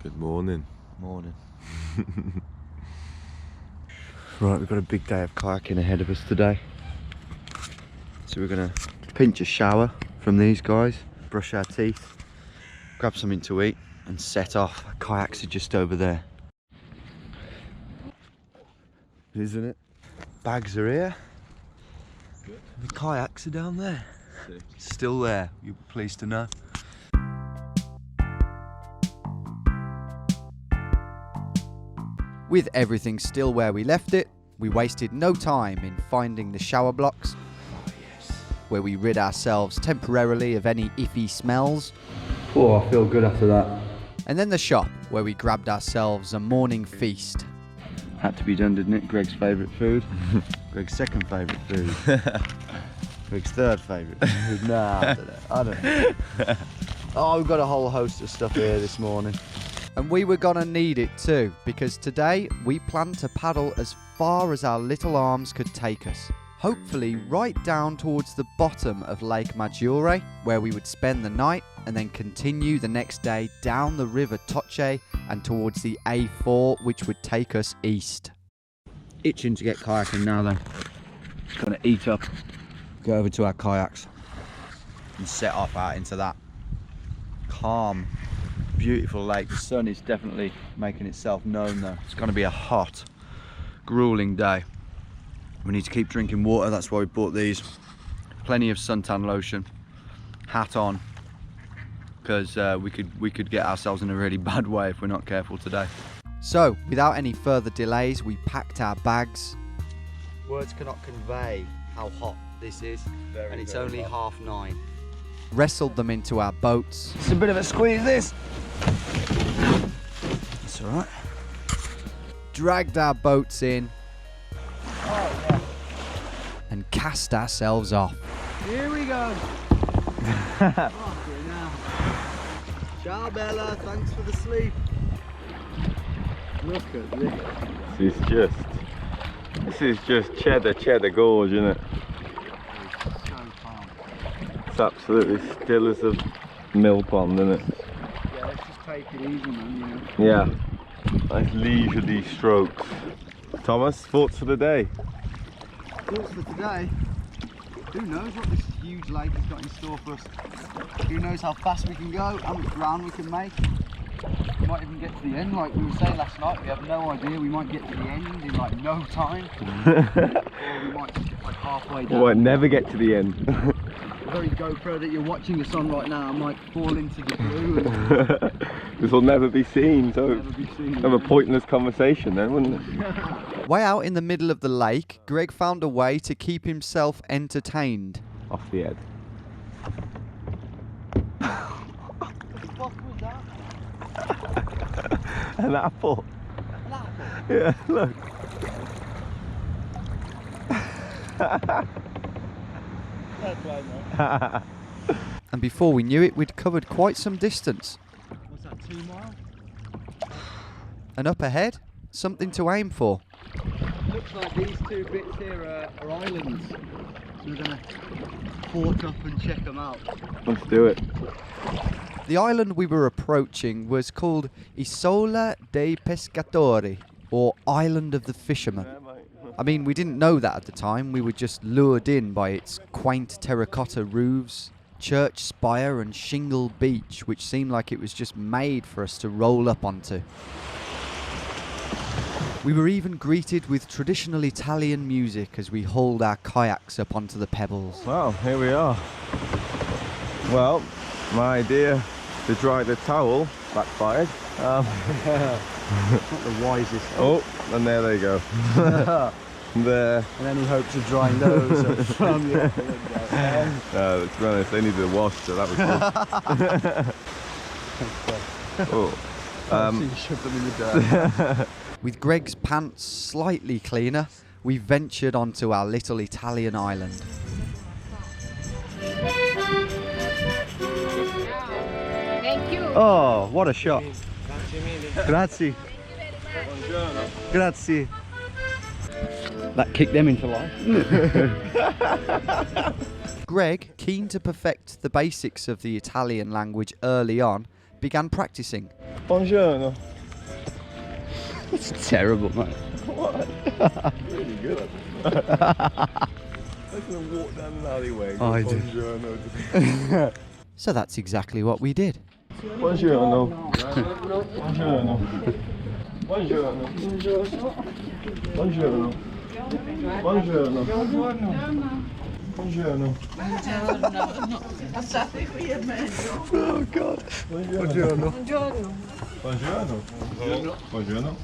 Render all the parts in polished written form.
Good morning. Morning. Right, we've got a big day of kayaking ahead of us today. So we're gonna pinch a shower from these guys, brush our teeth, grab something to eat and set off. Our kayaks are just over there. Isn't it? Bags are here. Good. The kayaks are down there. Sick. Still there, you'll be pleased to know. With everything still where we left it, we wasted no time in finding the shower blocks, where we rid ourselves temporarily of any iffy smells. Oh, I feel good after that. And then the shop, where we grabbed ourselves a morning feast. Had to be done, didn't it? Greg's favourite food. Greg's second favourite food. Greg's third favourite food. Nah, I don't know. Oh, we've got a whole host of stuff here this morning. And we were gonna need it too, because today we planned to paddle as far as our little arms could take us. Hopefully right down towards the bottom of Lake Maggiore, where we would spend the night and then continue the next day down the river Toce and towards the A4, which would take us east. Itching to get kayaking now then. Gonna eat up, go over to our kayaks and set off out into that calm, beautiful lake. The sun is definitely making itself known though. It's going to be a hot, grueling day. We need to keep drinking water, that's why we bought these. Plenty of suntan lotion, hat on, because we could get ourselves in a really bad way if we're not careful today. So, without any further delays, we packed our bags. Words cannot convey how hot this is, and it's only 9:30. Wrestled them into our boats. It's a bit of a squeeze, this. That's all right. Dragged our boats in. And cast ourselves off. Here we go. Ciao Bella, thanks for the sleep. Look at this. This is just cheddar gorge, isn't it? So calm. It's absolutely still as a mill pond, isn't it? Yeah, let's just take it easy, man, you know. Yeah. Nice leisurely strokes. Thomas, thoughts for the day? Thoughts for today? Who knows what this huge lake has got in store for us? Who knows how fast we can go, how much ground we can make? We might even get to the end, like we were saying last night. We have no idea. We might get to the end in like no time, or we might just get like halfway down. We might never get to the end. The very GoPro that you're watching us on right now might fall into the blue. And this will never be seen, so never be seen, have a pointless conversation then, wouldn't it? Way out in the middle of the lake, Greg found a way to keep himself entertained. Off the head. what the fuck was that? An apple. An apple? Yeah, look. Fair play, mate. And before we knew it, we'd covered quite some distance. What's that, 2 miles? And up ahead, something to aim for. Looks like these 2 bits here are islands. So we're going to port up and check them out. Let's do it. The island we were approaching was called Isola dei Pescatori, or Island of the Fishermen. I mean, we didn't know that at the time. We were just lured in by its quaint terracotta roofs, church spire and shingle beach, which seemed like it was just made for us to roll up onto. We were even greeted with traditional Italian music as we hauled our kayaks up onto the pebbles. Well, here we are. Well, my idea to dry the towel backfired. Not the wisest. Oh, and there they go. There. And any hopes of drying those are from your window. To be honest, they needed a wash, so that was good. Oh. You shoved them in the dirt. With Greg's pants slightly cleaner, we ventured onto our little Italian island. Thank you. Oh, what a shot. Grazie. Grazie. That kicked them into life. Greg, keen to perfect the basics of the Italian language early on, began practicing. Buongiorno. It's terrible, mate. What? Really good at this. I'm gonna walk down an alleyway. Oh, I do. Buongiorno. So that's exactly what we did. Buongiorno. Buongiorno. Buongiorno. Buongiorno. Buongiorno. Buongiorno. Oh God. Buongiorno. Buongiorno. Buongiorno.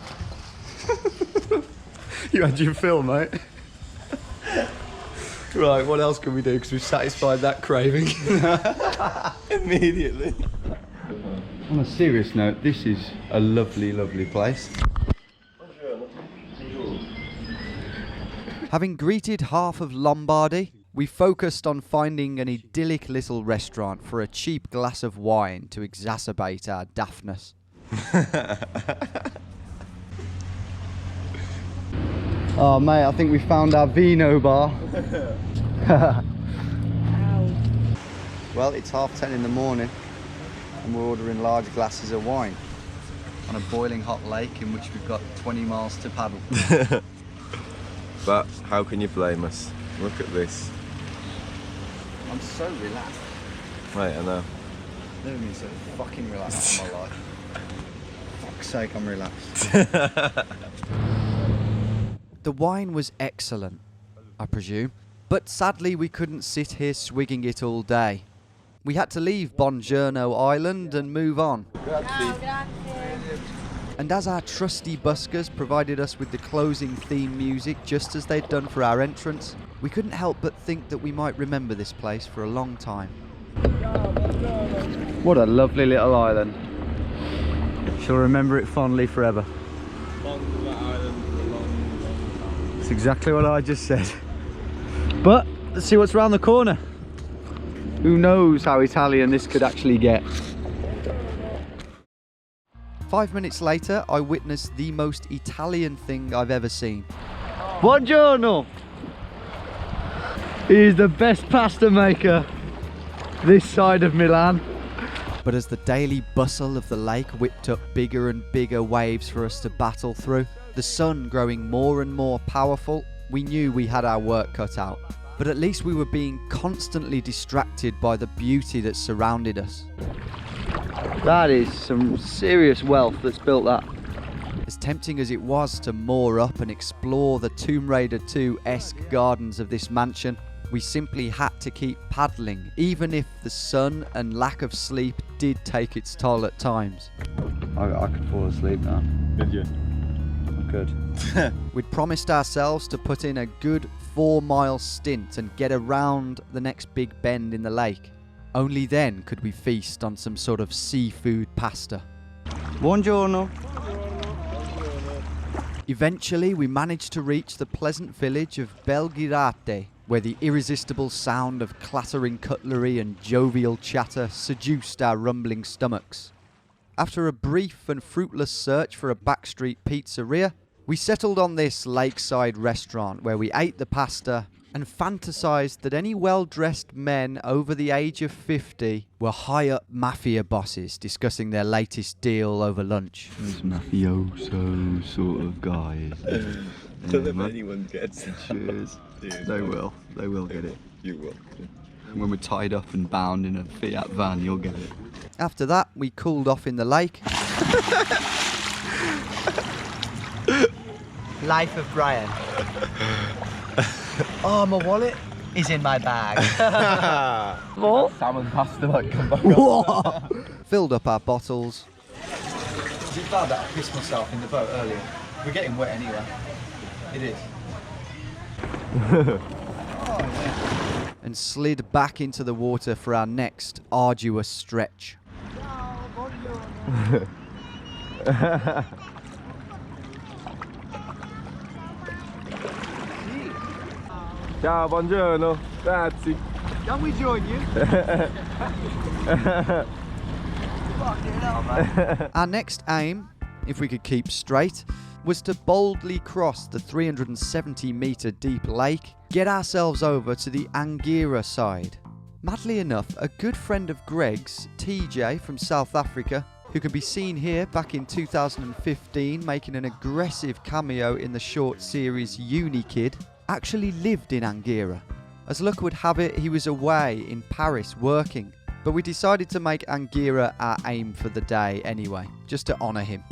You had your fill, mate. Right, what else can we do? Because we've satisfied that craving. Immediately. On a serious note, this is a lovely, lovely place. Having greeted half of Lombardy, we focused on finding an idyllic little restaurant for a cheap glass of wine to exacerbate our daftness. Oh mate, I think we found our vino bar. Well, it's 10:30 in the morning and we're ordering large glasses of wine on a boiling hot lake in which we've got 20 miles to paddle. But how can you blame us? Look at this. I'm so relaxed. Mate, I know. Never been so fucking relaxed in my life. Fuck's sake, I'm relaxed. The wine was excellent, I presume, but sadly we couldn't sit here swigging it all day. We had to leave Buongiorno Island and move on. And as our trusty buskers provided us with the closing theme music just as they'd done for our entrance, we couldn't help but think that we might remember this place for a long time. What a lovely little island. She'll remember it fondly forever. That's exactly what I just said. But let's see what's around the corner. Who knows how Italian this could actually get. 5 minutes later, I witnessed the most Italian thing I've ever seen. Buongiorno! He is the best pasta maker this side of Milan. But as the daily bustle of the lake whipped up bigger and bigger waves for us to battle through, the sun growing more and more powerful, we knew we had our work cut out. But at least we were being constantly distracted by the beauty that surrounded us. That is some serious wealth that's built that. As tempting as it was to moor up and explore the Tomb Raider 2-esque gardens of this mansion, we simply had to keep paddling, even if the sun and lack of sleep did take its toll at times. I could fall asleep now. Did you? I'm good. We'd promised ourselves to put in a good 4-mile stint and get around the next big bend in the lake. Only then could we feast on some sort of seafood pasta. Buongiorno. Eventually, we managed to reach the pleasant village of Belghirate, where the irresistible sound of clattering cutlery and jovial chatter seduced our rumbling stomachs. After a brief and fruitless search for a backstreet pizzeria, we settled on this lakeside restaurant where we ate the pasta and fantasized that any well-dressed men over the age of 50 were high-up mafia bosses discussing their latest deal over lunch. Those mafioso sort of guys. Don't know if anyone gets that. Cheers. Dude, They will get it. You will. When we're tied up and bound in a Fiat van, you'll get it. After that, we cooled off in the lake. Life of Brian. Oh, my wallet is in my bag. What? Salmon pasta might come back up. Filled up our bottles. Was it bad that I pissed myself in the boat earlier? We're getting wet anyway. It is. And slid back into the water for our next arduous stretch. Ciao, buongiorno. Grazie. Can we join you? Our next aim, if we could keep straight, was to boldly cross the 370 metre deep lake, get ourselves over to the Angera side. Madly enough, a good friend of Greg's, TJ from South Africa, who can be seen here back in 2015 making an aggressive cameo in the short series Uni Kid, actually lived in Angera. As luck would have it, he was away in Paris working, but we decided to make Angera our aim for the day anyway, just to honour him.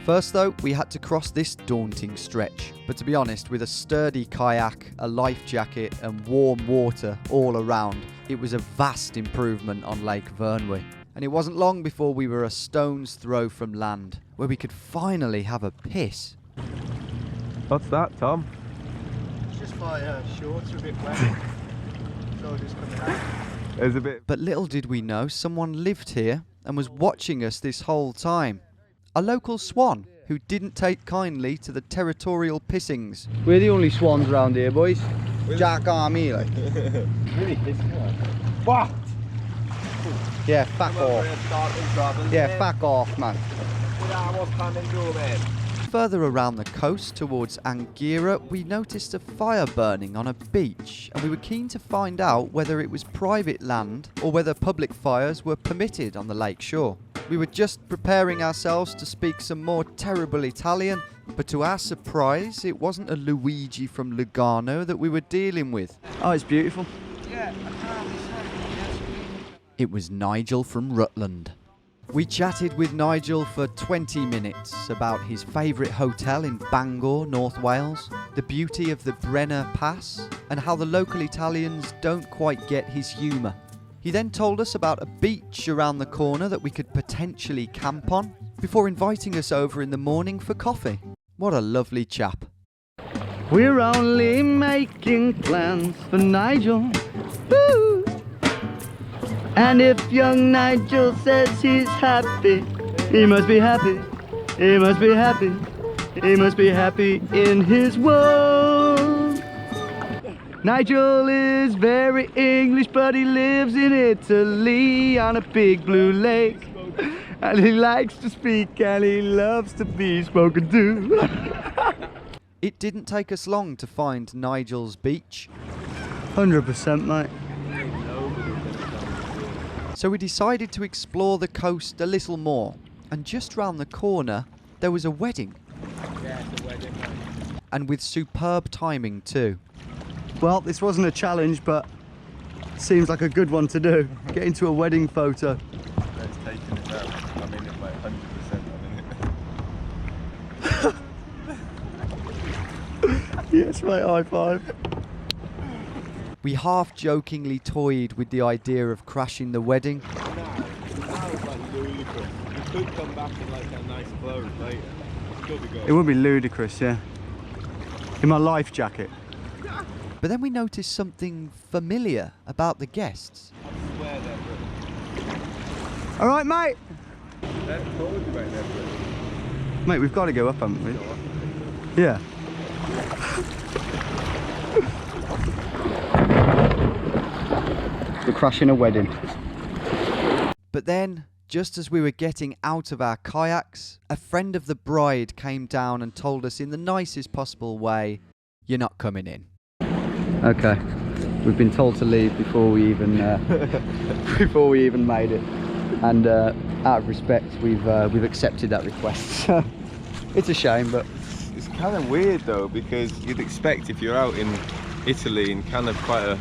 First though, we had to cross this daunting stretch, but to be honest, with a sturdy kayak, a life jacket and warm water all around, it was a vast improvement on Lake Vyrnwy. And it wasn't long before we were a stone's throw from land, where we could finally have a piss. What's that, Tom? It's just my shorts are a bit wet. So I'll just come out. There's a bit. But little did we know, someone lived here and was watching us this whole time. A local swan who didn't take kindly to the territorial pissings. We're the only swans around here, boys. Jack Army, like. Really pissing off. What? Yeah, fuck off. Yeah, fuck off, man. Further around the coast towards Angera, we noticed a fire burning on a beach, and we were keen to find out whether it was private land or whether public fires were permitted on the lake shore. We were just preparing ourselves to speak some more terrible Italian, but to our surprise, it wasn't a Luigi from Lugano that we were dealing with. Oh, it's beautiful. It was Nigel from Rutland. We chatted with Nigel for 20 minutes about his favourite hotel in Bangor, North Wales, the beauty of the Brenner Pass, and how the local Italians don't quite get his humour. He then told us about a beach around the corner that we could potentially camp on, before inviting us over in the morning for coffee. What a lovely chap. We're only making plans for Nigel. Woo! And if young Nigel says he's happy, he must be happy, he must be happy, he must be happy in his world. Nigel is very English, but he lives in Italy on a big blue lake. And he likes to speak and he loves to be spoken to. It didn't take us long to find Nigel's beach. 100%, mate. So we decided to explore the coast a little more, and just round the corner there was a wedding. Yeah, it's a wedding. And with superb timing too. Well, this wasn't a challenge, but seems like a good one to do. Get into a wedding photo. Let's take it out. I'm in it like 100%. I'm in it. Yes, mate, high five. We half-jokingly toyed with the idea of crashing the wedding. Now it's like ludicrous. You could come back in like a nice clothes later. Still be good. It would be ludicrous, yeah. In my life jacket. But then we noticed something familiar about the guests. I swear they're British. All right, mate. They're told you about they're British. Mate, we've got to go up, haven't we? Yeah. We're crashing a wedding. But then, just as we were getting out of our kayaks, a friend of the bride came down and told us in the nicest possible way, "You're not coming in." Okay. We've been told to leave before we even made it, and out of respect, we've accepted that request. It's a shame, but It's kind of weird though, because you'd expect if you're out in Italy in kind of quite a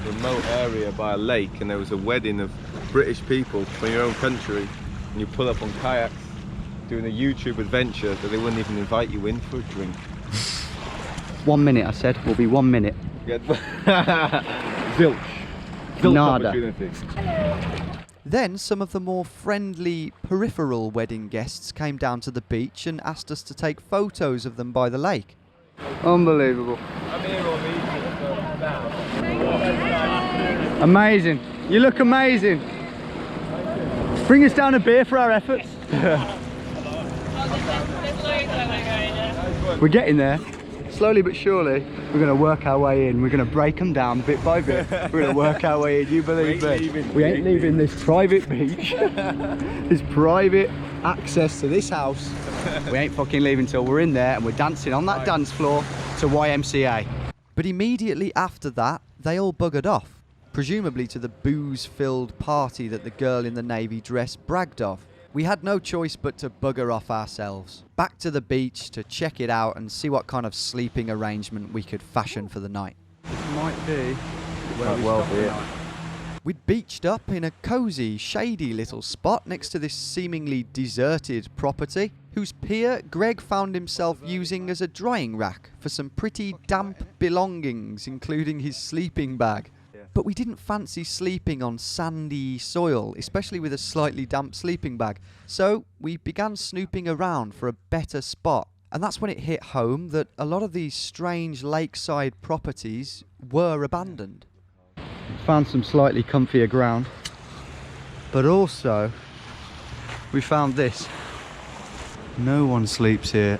remote area by a lake and there was a wedding of British people from your own country and you pull up on kayaks doing a YouTube adventure, that they wouldn't even invite you in for a drink. 1 minute, I said. Will be 1 minute. Zilch. Zilch Nada. opportunity. Then some of the more friendly peripheral wedding guests came down to the beach and asked us to take photos of them by the lake. Unbelievable. I'm here all meeting now. Amazing. You look amazing. Bring us down a beer for our efforts. We're getting there. Slowly but surely, we're going to work our way in. We're going to break them down bit by bit. We're going to work our way in. You believe me? We ain't leaving this private beach. This private access to this house. We ain't fucking leaving till we're in there and we're dancing on that dance floor to YMCA. But immediately after that, they all buggered off. presumably to the booze-filled party that the girl in the navy dress bragged of. We had no choice but to bugger off ourselves, back to the beach to check it out and see what kind of sleeping arrangement we could fashion for the night. Might be. Might well be it. We'd beached up in a cosy, shady little spot next to this seemingly deserted property, whose pier Greg found himself using as a drying rack for some pretty damp belongings, including his sleeping bag. But we didn't fancy sleeping on sandy soil, especially with a slightly damp sleeping bag, so we began snooping around for a better spot. And that's when it hit home that a lot of these strange lakeside properties were abandoned. Found some slightly comfier ground, but also we found this. No one sleeps here.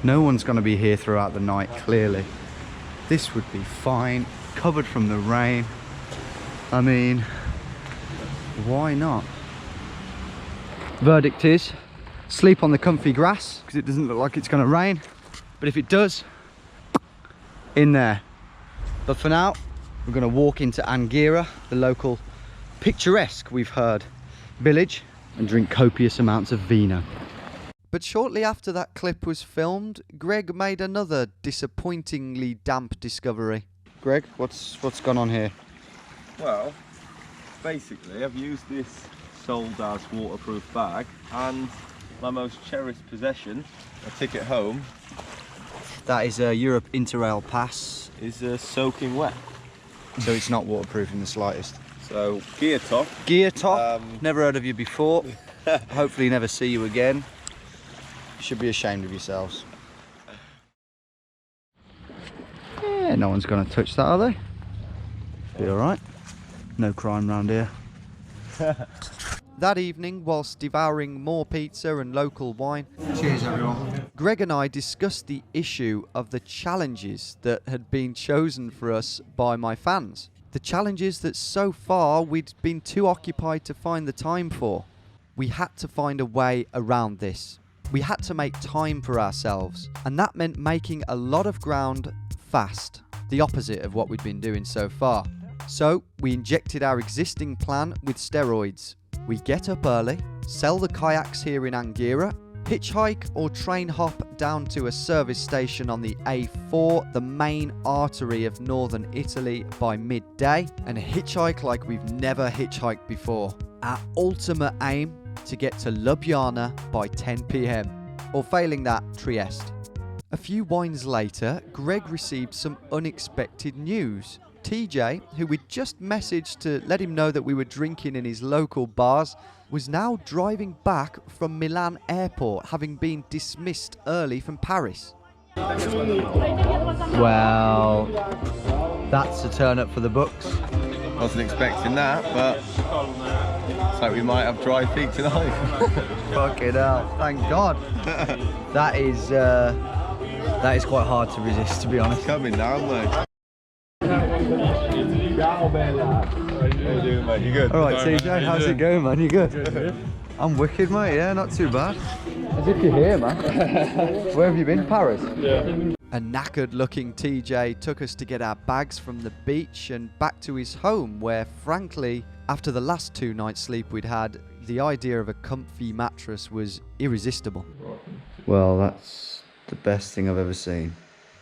No one's going to be here throughout the night, clearly. This would be fine, covered from the rain. I mean, why not? Verdict is, sleep on the comfy grass, because it doesn't look like it's going to rain. But if it does, in there. But for now, we're going to walk into Angera, the local picturesque, we've heard, village, and drink copious amounts of vino. But shortly after that clip was filmed, Greg made another disappointingly damp discovery. Greg, what's gone on here? Well, basically I've used this sold as waterproof bag, and my most cherished possession, a ticket home, That is a Europe Interrail pass, is soaking wet. so it's not waterproof in the slightest. So gear top. Gear top, never heard of you before. Hopefully never see you again. You should be ashamed of yourselves. Yeah, no one's going to touch that, are they? Be alright. No crime round here. That evening, whilst devouring more pizza and local wine, Cheers, everyone. Greg and I discussed the issue of the challenges that had been chosen for us by my fans. The challenges that so far we'd been too occupied to find the time for. We had to find a way around this. We had to make time for ourselves, and that meant making a lot of ground fast, the opposite of what we'd been doing so far. So we injected our existing plan with steroids. We get up early, sell the kayaks here in Angera, hitchhike or train hop down to a service station on the A4, the main artery of northern Italy, by midday, and hitchhike like we've never hitchhiked before. Our ultimate aim, to get to Ljubljana by 10 PM, or failing that, Trieste. A few wines later, Greg received some unexpected news. TJ, who we'd just messaged to let him know that we were drinking in his local bars, was now driving back from Milan airport, having been dismissed early from Paris. Well, that's a turn up for the books. Wasn't expecting that, but it's like we might have dry feet tonight. Fucking hell, thank God. That is quite hard to resist, to be honest. Coming down, mate. How you doing, mate? You good? Alright, TJ, how's it going, man? You good? I'm wicked, mate, yeah, not too bad. As if you're here, man. Where have you been? Paris? Yeah. A knackered-looking TJ took us to get our bags from the beach and back to his home, where, frankly, after the last 2 nights' sleep we'd had, the idea of a comfy mattress was irresistible. Well, that's the best thing I've ever seen.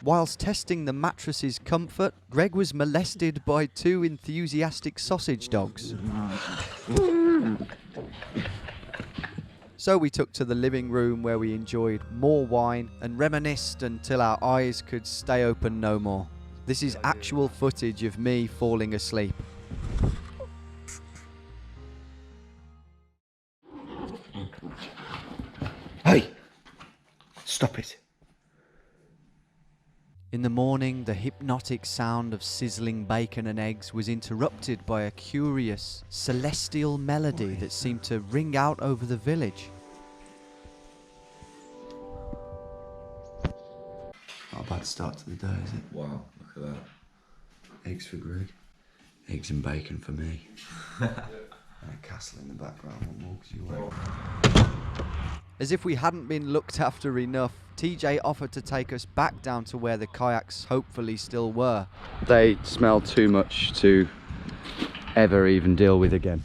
Whilst testing the mattress's comfort, Greg was molested by 2 enthusiastic sausage dogs. So we took to the living room, where we enjoyed more wine and reminisced until our eyes could stay open no more. This is actual footage of me falling asleep. Hey! Stop it. In the morning, the hypnotic sound of sizzling bacon and eggs was interrupted by a curious, celestial melody that seemed to ring out over the village. Not a bad start to the day, is it? Wow, look at that. Eggs for Greg. Eggs and bacon for me. And a castle in the background that walks you away. As if we hadn't been looked after enough, TJ offered to take us back down to where the kayaks hopefully still were. They smelled too much to ever even deal with again.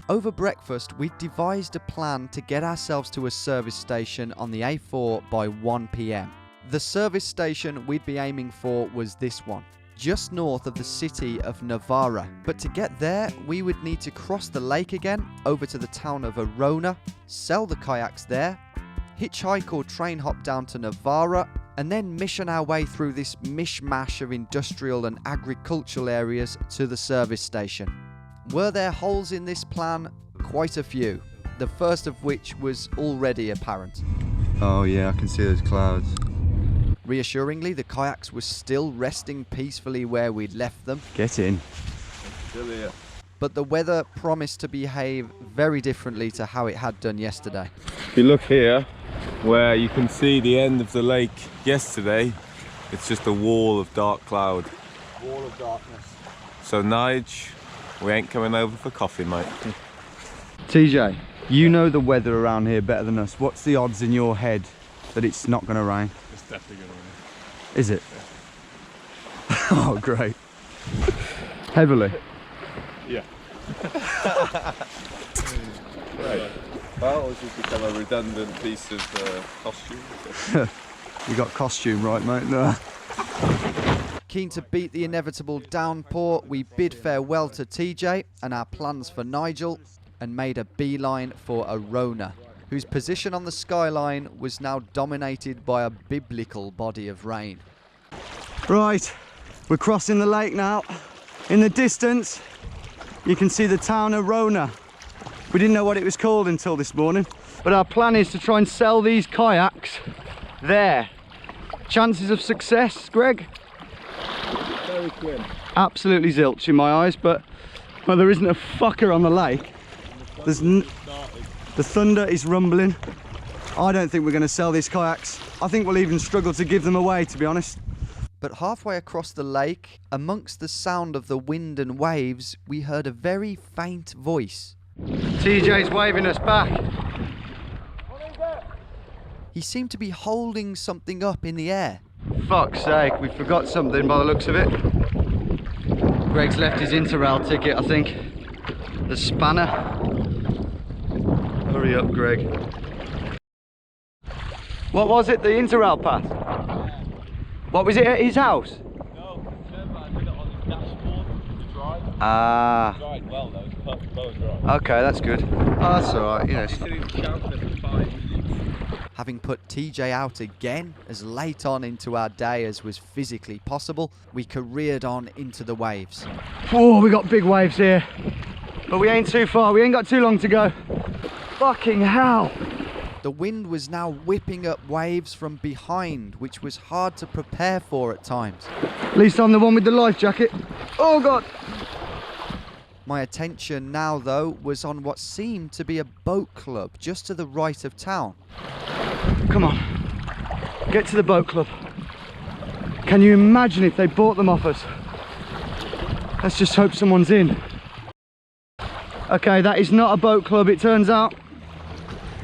Over breakfast, we devised a plan to get ourselves to a service station on the A4 by 1 p.m. The service station we'd be aiming for was this one, just north of the city of Navara. But to get there, we would need to cross the lake again, over to the town of Arona, sell the kayaks there, hitchhike or train hop down to Navara, and then mission our way through this mishmash of industrial and agricultural areas to the service station. Were there holes in this plan? Quite a few, the first of which was already apparent. Oh yeah, I can see those clouds. Reassuringly, the kayaks were still resting peacefully where we'd left them. Get in. Still here. But the weather promised to behave very differently to how it had done yesterday. If you look here, where you can see the end of the lake yesterday, it's just a wall of dark cloud. Wall of darkness. So Nige, we ain't coming over for coffee, mate. TJ, you know the weather around here better than us. What's the odds in your head that it's not going to rain? It's definitely going to rain. Is it? Yeah. Oh, great. Heavily? Yeah. Right. Well, it's just become a redundant piece of costume. You got costume right, mate? No. Keen to beat the inevitable downpour, we bid farewell to TJ and our plans for Nigel and made a beeline for Arona, whose position on the skyline was now dominated by a biblical body of rain. Right, we're crossing the lake now. In the distance, you can see the town of Arona. We didn't know what it was called until this morning, but our plan is to try and sell these kayaks there. Chances of success, Greg? Very slim. Absolutely zilch in my eyes, but well, there isn't a fucker on the lake. The thunder is rumbling. I don't think we're going to sell these kayaks. I think we'll even struggle to give them away, to be honest. But halfway across the lake, amongst the sound of the wind and waves, we heard a very faint voice. TJ's waving us back. He seemed to be holding something up in the air. Fuck's sake, we forgot something by the looks of it. Greg's left his Interrail ticket, I think. The spanner. Hurry up, Greg. What was it, the Interrail pass? What was it at his house? No, I did it on his dashboard to drive. Ah. Drive well though, it's perfect bow drive. Okay, that's good. Oh, that's alright, you know. He said he was shouting at the fine. Having put TJ out again, as late on into our day as was physically possible, we careered on into the waves. Whoa, we got big waves here. But we ain't too far, we ain't got too long to go. Fucking hell. The wind was now whipping up waves from behind, which was hard to prepare for at times. At least I'm the one with the life jacket. Oh God. My attention now, though, was on what seemed to be a boat club just to the right of town. Come on, get to the boat club. Can you imagine if they bought them off us? Let's just hope someone's in. Okay, that is not a boat club, it turns out.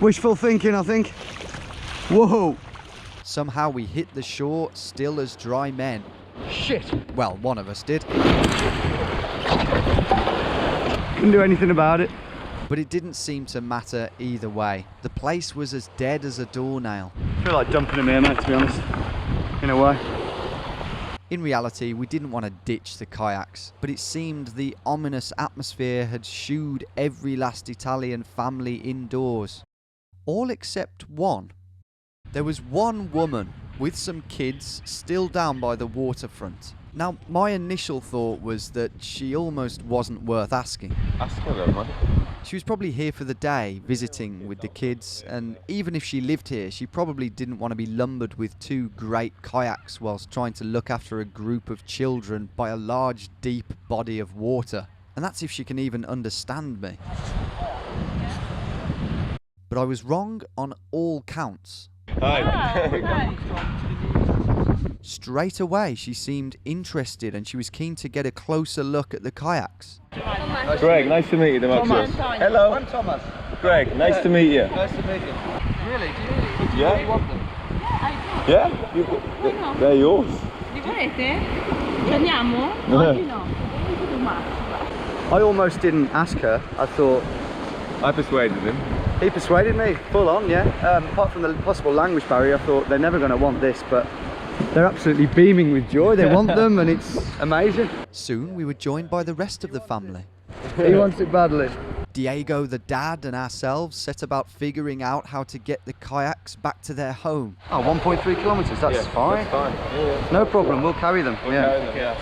Wishful thinking, I think. Whoa. Somehow we hit the shore still as dry men. Shit. Well, one of us did. Couldn't do anything about it. But it didn't seem to matter either way. The place was as dead as a doornail. I feel like dumping them here, mate, to be honest. In a way. In reality, we didn't want to ditch the kayaks, but it seemed the ominous atmosphere had shooed every last Italian family indoors. All except one. There was one woman with some kids still down by the waterfront. Now, my initial thought was that she almost wasn't worth asking. Ask her though, man. She was probably here for the day, visiting with the kids, and even if she lived here, she probably didn't want to be lumbered with two great kayaks whilst trying to look after a group of children by a large, deep body of water. And that's if she can even understand me. But I was wrong on all counts. Hi. Straight away, she seemed interested and she was keen to get a closer look at the kayaks. Greg, nice to meet you, Thomas. Hello. I'm Thomas. Greg, nice to meet you. Nice to meet you. Really? Do you Yeah? really want them? Yeah? They're yours. Li volete? Ci andiamo? Oggi no. I almost didn't ask her. I thought I persuaded him. he persuaded me, full on, yeah. Apart from the possible language barrier, I thought they're never going to want this, but they're absolutely beaming with joy. They want them, and it's amazing. Soon we were joined by the rest of the family. He wants it badly. Diego, the dad, and ourselves set about figuring out how to get the kayaks back to their home. Oh, 1.3 kilometres, that's fine. That's fine. Yeah. No problem, we'll carry them. We'll carry them, yeah.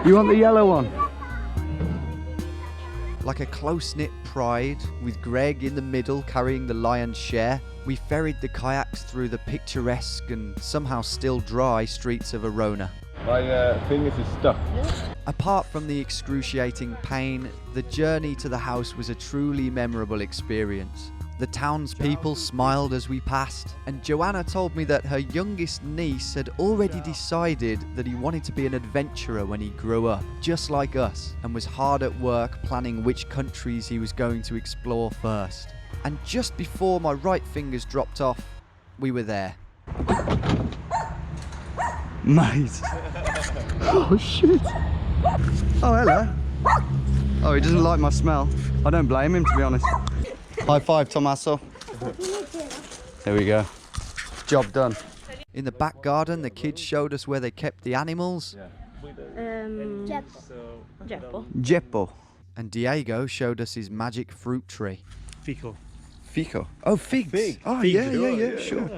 You want the yellow one? Like a close-knit pride, with Greg in the middle carrying the lion's share, we ferried the kayaks through the picturesque and somehow still dry streets of Arona. My fingers are stuck. Apart from the excruciating pain, the journey to the house was a truly memorable experience. The townspeople smiled as we passed, and Joanna told me that her youngest niece had already decided that he wanted to be an adventurer when he grew up, just like us, and was hard at work planning which countries he was going to explore first. And just before my right fingers dropped off, we were there. Mate. Oh shit. Oh hello. Oh, he doesn't like my smell. I don't blame him, to be honest. High five, Tommaso. There we go. Job done. In the back garden, the kids showed us where they kept the animals. Jeppo. And Diego showed us his magic fruit tree. Fico. Fico. Oh, figs. Fig. Oh, Fig. yeah, sure.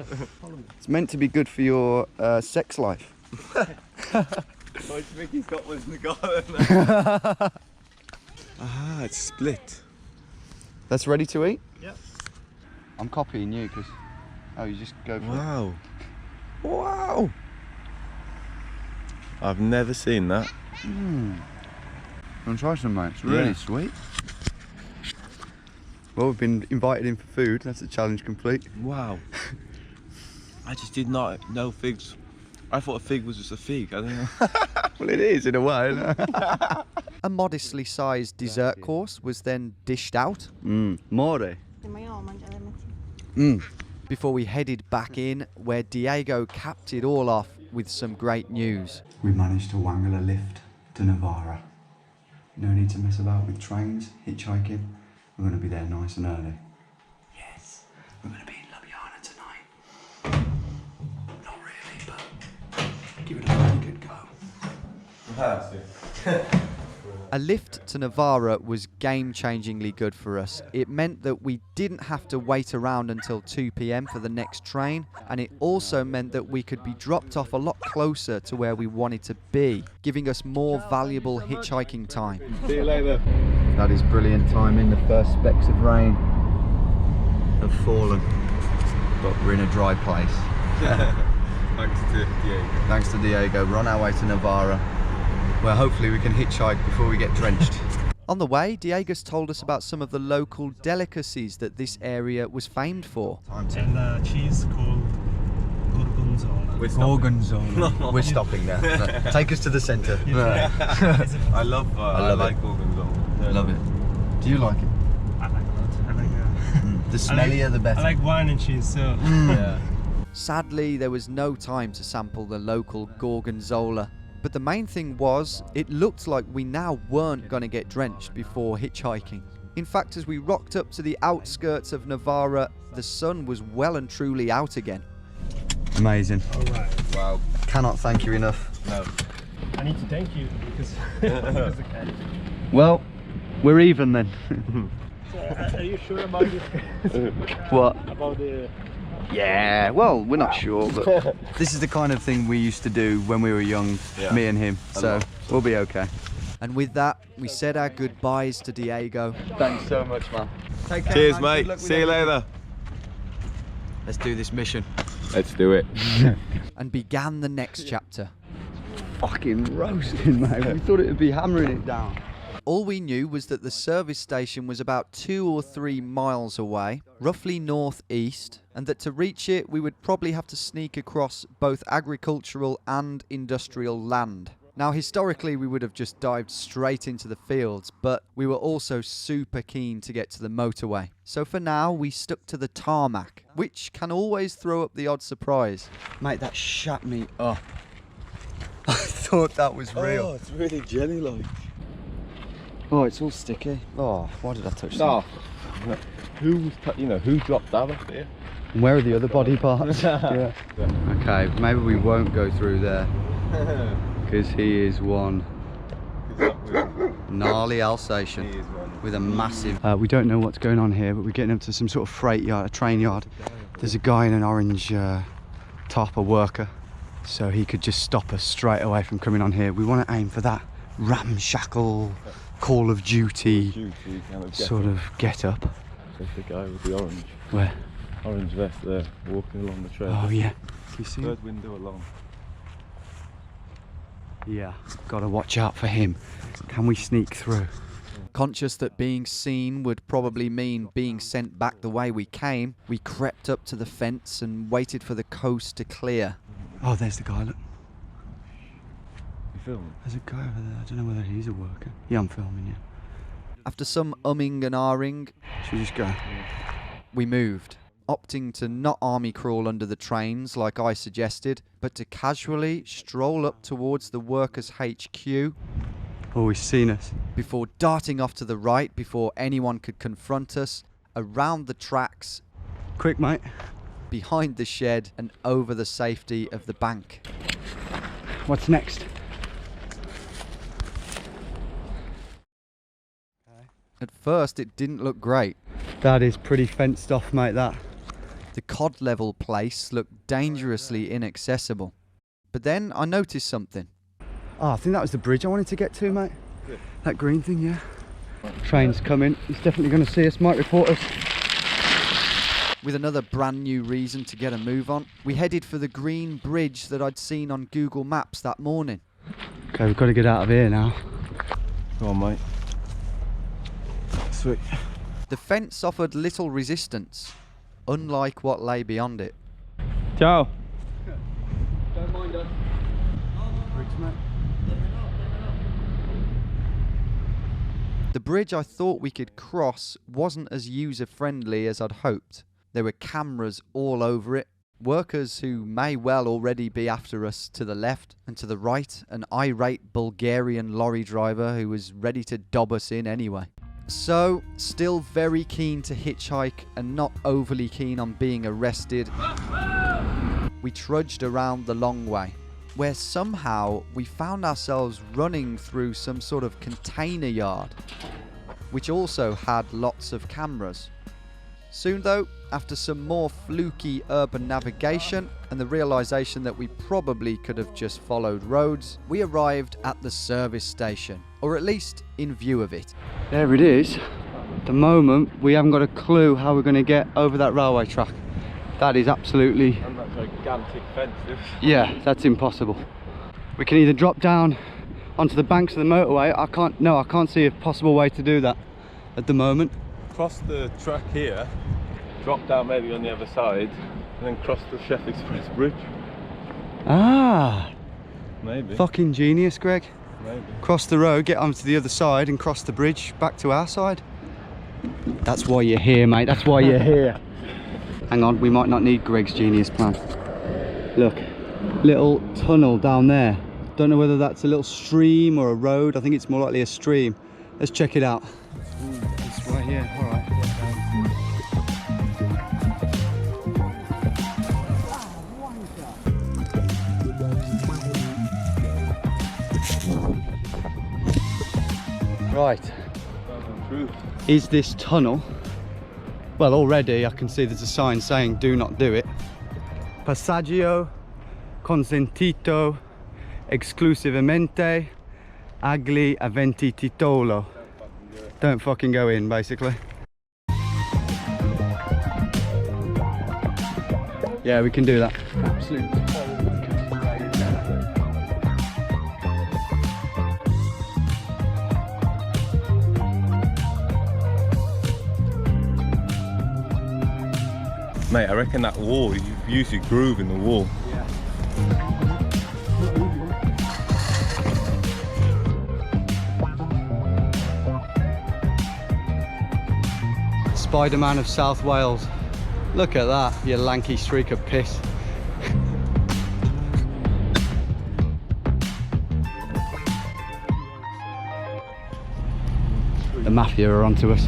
It's meant to be good for your sex life. Why do you think he's got one in the garden? Ah, it's split. That's ready to eat? Yeah. I'm copying you because... Oh, you just go for Wow. Wow. I've never seen that. Want to try some, mate? It's really sweet. Well, we've been invited in for food. That's a challenge complete. Wow. I just did not know figs. I thought a fig was just a fig. I don't know. Well, it is in a way. A modestly sized dessert course was then dished out. More. Before we headed back in, where Diego capped it all off with some great news. We managed to wangle a lift to Navara. No need to mess about with trains, hitchhiking. We're going to be there nice and early. Yes, we're going to be in Ljubljana tonight. Not really, but give it a really good go. A lift to Navara was game-changingly good for us. It meant that we didn't have to wait around until 2 p.m. for the next train, and it also meant that we could be dropped off a lot closer to where we wanted to be, giving us more valuable hitchhiking time. See you later. That is brilliant timing. The first specks of rain have fallen, but we're in a dry place. Thanks to Diego. Thanks to Diego. We're on our way to Navara, where hopefully we can hitchhike before we get drenched. On the way, Diego's told us about some of the local delicacies that this area was famed for. And cheese called gorgonzola. Gorgonzola. We're stopping now. No. Take us to the centre. I like gorgonzola. I love it. Do you like it? I like a lot. I like The smellier the better. I like wine and cheese, so. Yeah. Sadly, there was no time to sample the local gorgonzola. But the main thing was, it looked like we now weren't going to get drenched before hitchhiking. In fact, as we rocked up to the outskirts of Navara, the sun was well and truly out again. Amazing. Alright. Wow. Cannot thank you enough. No. I need to thank you because it's okay. Well, we're even then. So, are you sure about this? What? About the... Yeah, well, we're not sure, but this is the kind of thing we used to do when we were young, me and him, so we'll be okay. And with that, we said our goodbyes to Diego. Thanks so much, man. Take care, Cheers, man. mate. See you later. Let's do this mission. Let's do it. And began the next chapter. Fucking roasting, mate. We thought it would be hammering it down. All we knew was that the service station was about 2 or 3 miles away, roughly northeast, and that to reach it we would probably have to sneak across both agricultural and industrial land. Now, historically, we would have just dived straight into the fields, but we were also super keen to get to the motorway. So for now, we stuck to the tarmac, which can always throw up the odd surprise. Mate, that shut me up. I thought that was real. Oh, it's really jelly-like. Oh, it's all sticky. Oh, why did I touch that? Oh, who dropped that up here? And where are the other body parts? Yeah. Okay, maybe we won't go through there. Because he is one Gnarly Alsatian He is one. with a massive... we don't know what's going on here, but we're getting up to some sort of freight yard, a train yard. There's a guy in an orange top, a worker, so he could just stop us straight away from coming on here. We want to aim for that ramshackle Call of Duty sort of get up. There's the guy with the orange. Where? Orange vest there, walking along the trail. Oh yeah. You see him? Third window along. Yeah, gotta watch out for him. Can we sneak through? Conscious that being seen would probably mean being sent back the way we came, we crept up to the fence and waited for the coast to clear. Oh, there's the guy, look. You filming? There's a guy over there. I don't know whether he's a worker. Yeah, I'm filming, yeah. After some umming and ahhing, Should we just go? we moved, opting to not army crawl under the trains like I suggested, but to casually stroll up towards the workers' HQ Oh, he's seen us. before darting off to the right before anyone could confront us, around the tracks, Quick, mate. behind the shed and over the safety of the bank. What's next? At first it didn't look great. That is pretty fenced off, mate, that. The cod level place looked dangerously inaccessible. But then I noticed something. Oh, I think that was the bridge I wanted to get to, mate. That green thing, yeah. Train's coming. He's definitely going to see us. Might report us. With another brand new reason to get a move on, we headed for the green bridge that I'd seen on Google Maps that morning. Okay, we've got to get out of here now. Go on, mate. Sweet. The fence offered little resistance, unlike what lay beyond it. Ciao. Don't mind us. Bridge, mate. The bridge I thought we could cross wasn't as user-friendly as I'd hoped. There were cameras all over it, workers who may well already be after us to the left, and to the right, an irate Bulgarian lorry driver who was ready to dob us in anyway. So, still very keen to hitchhike and not overly keen on being arrested, we trudged around the long way, where somehow we found ourselves running through some sort of container yard, which also had lots of cameras. Soon though, after some more fluky urban navigation and the realization that we probably could have just followed roads, we arrived at the service station, or at least in view of it. There it is. At the moment, we haven't got a clue how we're going to get over that railway track. That is absolutely... And that gigantic fence. Yeah, that's impossible. We can either drop down onto the banks of the motorway. I can't see a possible way to do that at the moment. Cross the track here, drop down maybe on the other side, and then cross the Chef Express Bridge. Ah, Maybe. fucking genius, Greg. Maybe. Cross the road, get onto the other side and cross the bridge back to our side. That's why you're here, mate. That's why you're here. Hang on, we might not need Greg's genius plan. Look, little tunnel down there. Don't know whether that's a little stream or a road. I think it's more likely a stream. Let's check it out. This way, yeah, all right. Right. Is this tunnel? Well, already I can see there's a sign saying do not do it. Passaggio consentito exclusivamente agli aventi titolo. Don't fucking go in, basically. Yeah, we can do that. Absolutely. Mate, I reckon that wall, you've used your groove in the wall. Spider-Man of South Wales. Look at that, you lanky streak of piss. The mafia are onto us.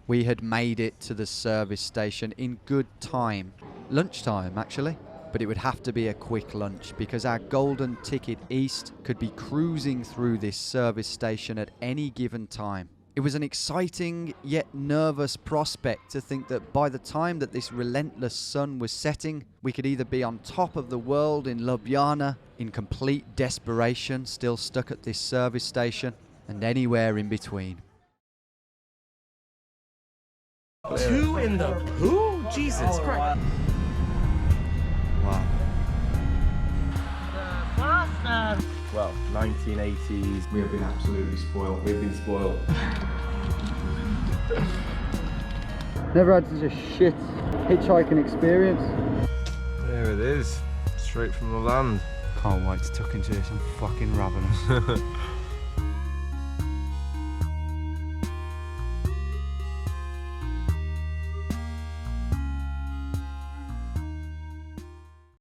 We had made it to the service station in good time. Lunchtime, actually. But it would have to be a quick lunch because our golden ticket east could be cruising through this service station at any given time. It was an exciting yet nervous prospect to think that by the time that this relentless sun was setting, we could either be on top of the world in Ljubljana, in complete desperation, still stuck at this service station, and anywhere in between. 2 in the who? Jesus Christ. Wow. Well, 1980s. We have been absolutely spoiled. We've been spoiled. Never had such a shit hitchhiking experience. There it is, straight from the land. Can't wait to tuck into this. I'm fucking ravenous.